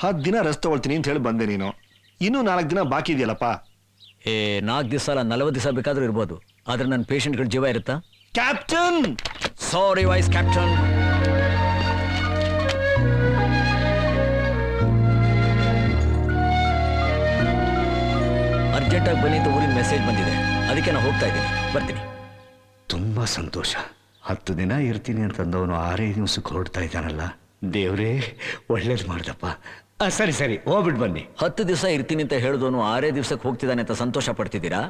10 ದಿನ ರೆಸ್ಟ್ ತಗೊಳ್ತೀನಿ ಅಂತ ಹೇಳಿ ಬಂದೆ ನೀನು. ಇನ್ನೂ 4 ದಿನ ಬಾಕಿ ಇದೆಯಲ್ಲಪ್ಪ. 4 ದಿವಸ ಅಲ್ಲ 40 ದಿವಸ ಬೇಕಾದ್ರೂ ಇರ್ಬೋದು, ಆದ್ರೆ ನನ್ನ ಪೇಷಂಟ್ಗಳ ಜೀವ ಇರುತ್ತಾ? ಕ್ಯಾಪ್ಟನ್, ಸಾರಿ ವೈಸ್ ಕ್ಯಾಪ್ಟನ್. ಅರ್ಜೆಂಟಾಗಿ ಬನ್ನಿ ಅಂತ ಊರಿನ ಮೆಸೇಜ್ ಬಂದಿದೆ, ಅದಕ್ಕೆ ನಾನು ಹೋಗ್ತಾ ಇದ್ದೀನಿ. ಬರ್ತೀನಿ. ತುಂಬಾ ಸಂತೋಷ. 10 ದಿನ ಇರ್ತೀನಿ ಅಂತಂದವನು 6 ದಿವಸಕ್ಕೆ ಹೊರಡ್ತಾ ಇದ್ದಾನಲ್ಲ. ದೇವ್ರೇ ಒಳ್ಳೇದು ಮಾಡ್ದಪ್ಪ. ಸರಿ ಸರಿ, ಹೋಗ್ಬಿಟ್ಟು ಬನ್ನಿ. 10 ದಿವಸ ಇರ್ತೀನಿ ಅಂತ ಹೇಳಿದವನು 6 ದಿವಸಕ್ಕೆ ಹೋಗ್ತಿದ್ದಾನೆ ಅಂತ ಸಂತೋಷ ಪಡ್ತಿದ್ದೀರಾ?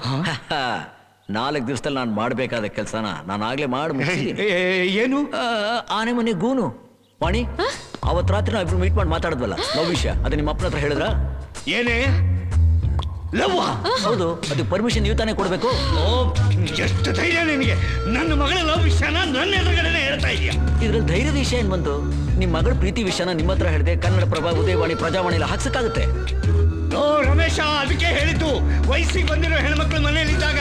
4 ದಿವಸದಲ್ಲಿ ನಾನು ಮಾಡಬೇಕಾದ ಕೆಲಸನ ನಾನು ಆಗ್ಲೇ ಮಾಡಿ ಮುಗಿಸಿದ್ದೀನಿ. ಏನು? ಆನೆ ಮನೆ ಗೂನು ವಾಣಿ, ಅವತ್ತು ರಾತ್ರಿ ನಾವು ಇಬ್ರು ಮೀಟ್ ಮಾಡಿ ಮಾತಾಡಿದ್ವಲ್ಲ ಲವ್ ವಿಷಯ, ಅದು ನಿಮ್ಮ ಅಪ್ಪನ ಹತ್ರ ಹೇಳಿದ್ರ? ಏನೇ ಲವ್? ಹೌದು, ಅದಕ್ಕೆ ಪರ್ಮಿಷನ್ ನೀವು ತಾನೇ ಕೊಡ್ಬೇಕು. ಎಷ್ಟು ಧೈರ್ಯ ನಿನಗೆ? ನನ್ನ ಮಗಳ ಲವ್ ವಿಷಯನ ನನ್ನ ಎದುರುಗಡೆನೆ ಹೇಳ್ತಾ ಇದೀಯ? ಇದ್ರಲ್ಲಿ ಧೈರ್ಯದ ವಿಷಯ ಏನ್ ಬಂತು? ನಿಮ್ಮ ಮಗಳ ಪ್ರೀತಿ ವಿಷಯನ ನಿಮ್ಮ ಹತ್ರ ಹೇಳಿದೆ, ಕನ್ನಡ ಪ್ರಭಾ, ಉದಯವಾಣಿ, ಪ್ರಜಾವಾಣಿ ಎಲ್ಲ ಹಾಕ್ಸಕ್ಕಾಗುತ್ತೆ? ಓ ರಮೇಶ, ಅದಕ್ಕೆ ಹೇಳಿದ್ದು ವಯಸ್ಸಿಗೆ ಬಂದಿರೋ ಹೆಣ್ಮಕ್ಳು ಮನೇಲಿದ್ದಾಗ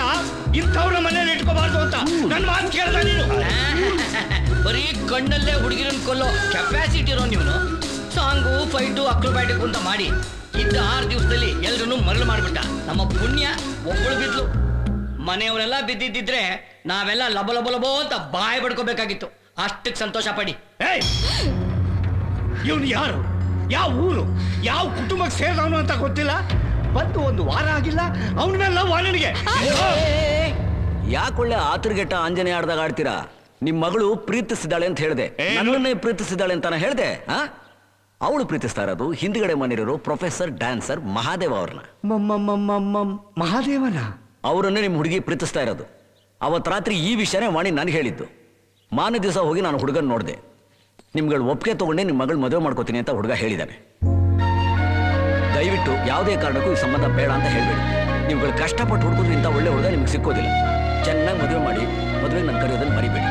ಇಂಥವ್ರ ಮನೇಲಿ ಇಟ್ಕೋಬಾರ್ದು ಅಂತ. ನನ್ನ ಮಾತು ಕೇಳ್ದ ನೀನು? ಬರೀ ಕಣ್ಣಲ್ಲೇ ಹುಡುಗಿರನ್ ಕೊಲ್ಲೋ ಕೆಪಾಸಿಟಿ ಇರೋ ನೀವು ಸಾಂಗು ಫೈಟು ಅಕ್ರೋಬ್ಯಾಟಿಕ್ ಅಂತ ಮಾಡಿ ಇದ್ದ 6 ದಿವಸದಲ್ಲಿ ಎಲ್ರನ್ನೂ ಮರಳು ಮಾಡ್ಬಿಟ್ಟ. ನಮ್ಮ ಪುಣ್ಯ ಒಬ್ಬಳು ಬಿದ್ಲು. ಮನೆಯವರೆಲ್ಲ ಬಿದ್ದಿದ್ದಿದ್ರೆ ನಾವೆಲ್ಲ ಲಬ ಲಬ ಲಬೋ ಅಂತ ಬಾಯಿ ಬಡ್ಕೋಬೇಕಾಗಿತ್ತು. ಅಷ್ಟಕ್ಕೆ ಸಂತೋಷ ಪಡಿ. ಇವನು ಯಾರು, ಯಾವ ಊರು, ಯಾವ ಕುಟುಂಬಕ್ಕೆ ಸೇರಿದವನು ಅಂತ ಗೊತ್ತಿಲ್ಲ. ಬಂದು 1 ವಾರ ಆಗಿಲ್ಲ, ಅವನ ಮೇಲೆ ಲವ್ ನನಗೆ. ಯಾಕೊಳ್ಳೆ ಆತರ್ಗೆಟ್ಟ ಆಂಜನೇಯ ಆಡ್ದಾಗ ಆಡ್ತೀರಾ? ನಿಮ್ ಮಗಳು ಪ್ರೀತಿಸಿದಾಳೆ ಅಂತ ಹೇಳ್ದೆ, ನನ್ನನ್ನೇ ಪ್ರೀತಿಸಿದಾಳೆ ಅಂತಾನ ಹೇಳ್ದೆ. ಅವಳು ಪ್ರೀತಿಸ್ತಾ ಇರೋದು ಹಿಂದ್ಗಡೆ ಮನೆಯವರು ಪ್ರೊಫೆಸರ್ ಡ್ಯಾನ್ಸರ್ ಮಹಾದೇವ ಅವ್ರನ್ನ. ಮಹಾದೇವನ? ಅವರನ್ನೇ ನಿಮ್ ಹುಡುಗಿ ಪ್ರೀತಿಸ್ತಾ ಇರೋದು. ಅವತ್ ರಾತ್ರಿ ಈ ವಿಷಯನೇ ವಾಣಿ ನನಗೆ ಹೇಳಿದ್ದು. ಮಾನ ದಿವಸ ಹೋಗಿ ನಾನು ಹುಡುಗನ್ ನೋಡಿದೆ. ನಿಮ್ಗಳು ಒಪ್ಪಿಗೆ ತಗೊಂಡೆ ನಿಮ್ಮ ಮಗಳು ಮದುವೆ ಮಾಡ್ಕೋತೀನಿ ಅಂತ ಹುಡುಗ ಹೇಳಿದ್ದಾನೆ. ದಯವಿಟ್ಟು ಯಾವುದೇ ಕಾರಣಕ್ಕೂ ಈ ಸಂಬಂಧ ಬೇಡ ಅಂತ ಹೇಳ್ಬೇಡಿ. ನೀವುಗಳು ಕಷ್ಟಪಟ್ಟು ಹುಡುಕಿದ್ರೆ ಇಂಥ ಒಳ್ಳೆ ಹುಡುಗ ನಿಮ್ಗೆ ಸಿಕ್ಕೋದಿಲ್ಲ. ಚೆನ್ನಾಗಿ ಮದುವೆ ಮಾಡಿ ಮದುವೆಗೆ ನಾನು ಕರೆಯೋದನ್ನು ಮರಿಬೇಡಿ.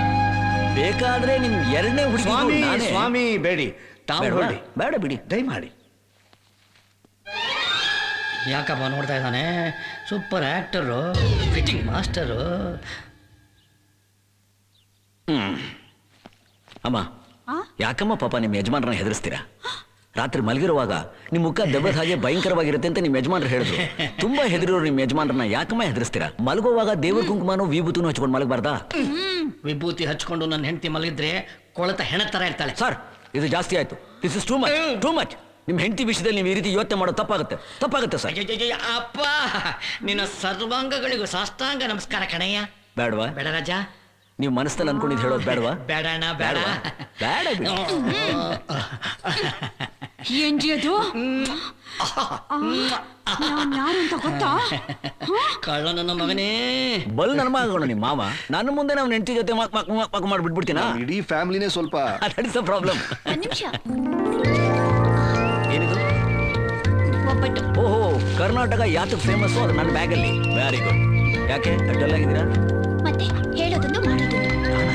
ಬೇಕಾದ್ರೆ ನಿಮ್ 2ನೇ ಹುಡುಗಿ. ಸ್ವಾಮಿ ಬೇಡಿ, ಬೇಡ ಬಿಡಿ, ದಯಮಾಡಿ. ಯಾಕಪ್ಪ ನೋಡ್ತಾ ಇದ್ದಾನೆ? Super actor, fitting master. ಅಮ್ಮ, ಯಾಕಮ್ಮ ಪಾಪ ನಿಮ್ಮ ಯಜಮಾನ್ರನ್ನ ಹೆದರಿಸ್ತೀರಾ? ರಾತ್ರಿ ಮಲಗಿರುವಾಗ ನಿಮ್ಮ ಮುಖ ದೆಬ್ಬದ ಹಾಗೆ ಭಯಂಕರವಾಗಿರುತ್ತೆ ಅಂತ ನಿಮ್ಮ ಯಜಮಾನ್ರು ಹೇಳಿದ್ರು. ತುಂಬಾ ಹೆದರಿರೋರು ನಿಮ್ಮ ಯಜಮಾನ್ರನ್ನ ಯಾಕಮ್ಮ ಹೆದರಿಸ್ತೀರಾ? ಮಲಗುವಾಗ ದೇವ್ರ ಕುಂಕುಮನೂ ವಿಭೂತಿನೂ ಹಚ್ಕೊಂಡು ಮಲಗಬಾರ್ದಾ? ವಿಭೂತಿ ಹಚ್ಕೊಂಡು ನನ್ನ ಹೆಂಡತಿ ಮಲಗಿದ್ರೆ ಕೊಳತ ಹೆಣ ತರ ಇರ್ತಾಳೆ. ಸರ್, ಇದು ಜಾಸ್ತಿ ಆಯ್ತು. This is too much, too much. ನಿಮ್ಮ ಹೆಂಡತಿ ವಿಷಯದಲ್ಲಿ ನೀವು ಈ ರೀತಿ ಯೋಚನೆ ಮಾಡೋದು ತಪ್ಪಾಗುತ್ತೆ ಸರ್. ಅಪ್ಪ, ನಿನ್ನ ಸರ್ವಾಂಗಗಳಿಗೂ ಸಾಷ್ಟಾಂಗ ನಮಸ್ಕಾರ ಕಣಯ್ಯ. ಬೇಡವಾ? ಬೇಡ ರಾಜ. ನೀವು ಮನಸ್ಸಲ್ಲಿ ಅನ್ಕೊಂಡಿದ್ದು ಹೇಳೋದು ಬೇಡವಾ? ಬೇಡಣ್ಣ, ಬೇಡ ಬೇಡ ಬಿಡಿ. ಏನ್ರಿ ಅದು? ಯಾರು ಅಂತ ಗೊತ್ತಾ? ಕಳ್ಳ ನನ್ನ ಮಗನೇ. ಬಲ್ ನನ್ನ ಮಗನು ನಿಮ್ಮ ಮಾವ. ನನ್ನ ಮುಂದೆ ನಾವು ಹೆಂಡತಿ ಜೊತೆ ಮಾಡ್ಬಿಟ್ಬಿಡ್ತೀನ? ಇಡೀ ಫ್ಯಾಮಿಲಿನೇ ಸ್ವಲ್ಪ ಪ್ರಾಬ್ಲಮ್. ನಿಮಿಷ. ಏನಿದು? ಒಬ್ಬಟ್ಟು. ಓಹೋ, ಕರ್ನಾಟಕ ಯಾತಕ್ಕೆ ಫೇಮಸ್? ಅದು ನನ್ನ ಬ್ಯಾಗಲ್ಲಿ. Very good. ಯಾಕೆ ಅಡ್ಡಲ್ಲಾಗಿದ್ದೀರಾ? ಮತ್ತೆ ಹೇಳೋದೊಂದು ಮಾಡೋದೊಂದು.